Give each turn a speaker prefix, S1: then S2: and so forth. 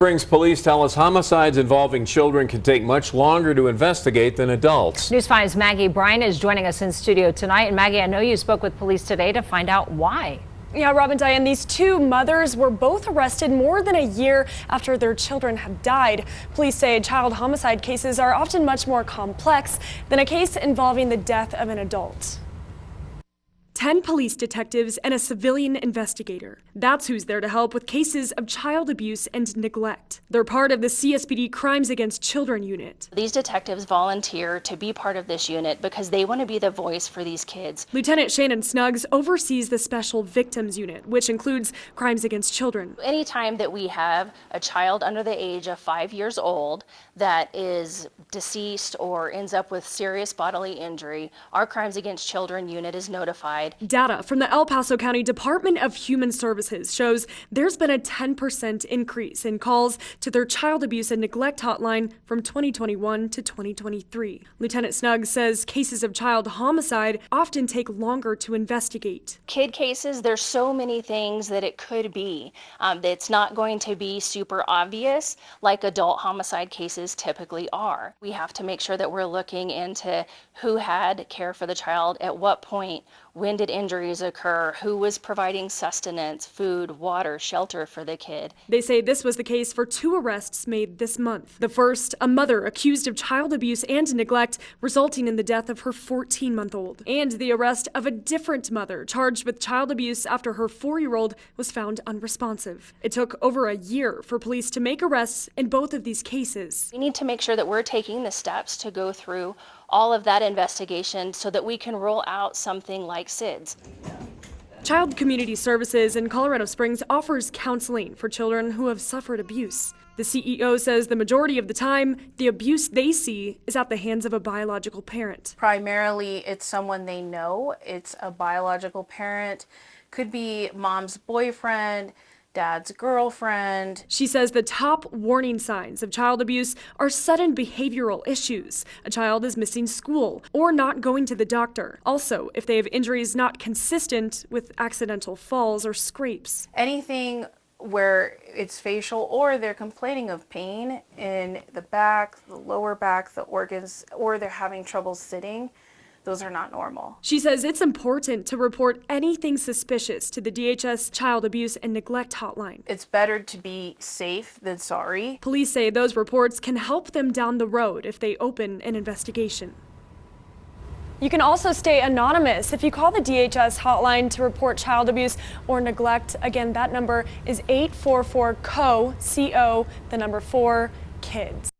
S1: Springs police tell us homicides involving children can take much longer to investigate than adults.
S2: News 5's Maggie Bryan is joining us in studio tonight. And Maggie, I know you spoke with police today to find out why.
S3: Yeah, Rob and Diane, these two mothers were both arrested more than a year after their children had died. Police say child homicide cases are often much more complex than a case involving the death of an adult. 10 police detectives and a civilian investigator. That's who's there to help with cases of child abuse and neglect. They're part of the CSPD Crimes Against Children unit.
S4: These detectives volunteer to be part of this unit because they want to be the voice for these kids.
S3: Lieutenant Shannon Snuggs oversees the Special Victims Unit, which includes crimes against children.
S4: Anytime that we have a child under the age of 5 years old that is deceased or ends up with serious bodily injury, our Crimes Against Children unit is notified.
S3: Data from the El Paso County Department of Human Services shows there's been a 10% increase in calls to their child abuse and neglect hotline from 2021 to 2023. Lieutenant Snuggs says cases of child homicide often take longer to investigate.
S4: Kid cases, there's so many things that it could be. It's not going to be super obvious like adult homicide cases typically are. We have to make sure that we're looking into who had care for the child, at what point, when did injuries occur, who was providing sustenance, food, water, shelter for the kid.
S3: They say this was the case for 2 arrests made this month. The first, a mother accused of child abuse and neglect, resulting in the death of her 14-month-old. And the arrest of a different mother charged with child abuse after her 4-year-old was found unresponsive. It took over a year for police to make arrests in both of these cases.
S4: We need to make sure that we're taking the steps to go through all of that investigation so that we can roll out something like SIDS.
S3: Child Community Services in Colorado Springs offers counseling for children who have suffered abuse. The CEO says the majority of the time, the abuse they see is at the hands of a biological parent.
S5: Primarily, it's someone they know. It's a biological parent. Could be mom's boyfriend, dad's girlfriend.
S3: She says the top warning signs of child abuse are sudden behavioral issues. A child is missing school or not going to the doctor. Also, if they have injuries not consistent with accidental falls or scrapes.
S5: Anything where it's facial or they're complaining of pain in the back, the lower back, the organs, or they're having trouble sitting. Those are not normal.
S3: She says it's important to report anything suspicious to the DHS Child Abuse and Neglect Hotline.
S5: It's better to be safe than sorry.
S3: Police say those reports can help them down the road if they open an investigation. You can also stay anonymous if you call the DHS hotline to report child abuse or neglect. Again, that number is 844-KOAA, the number 4, kids.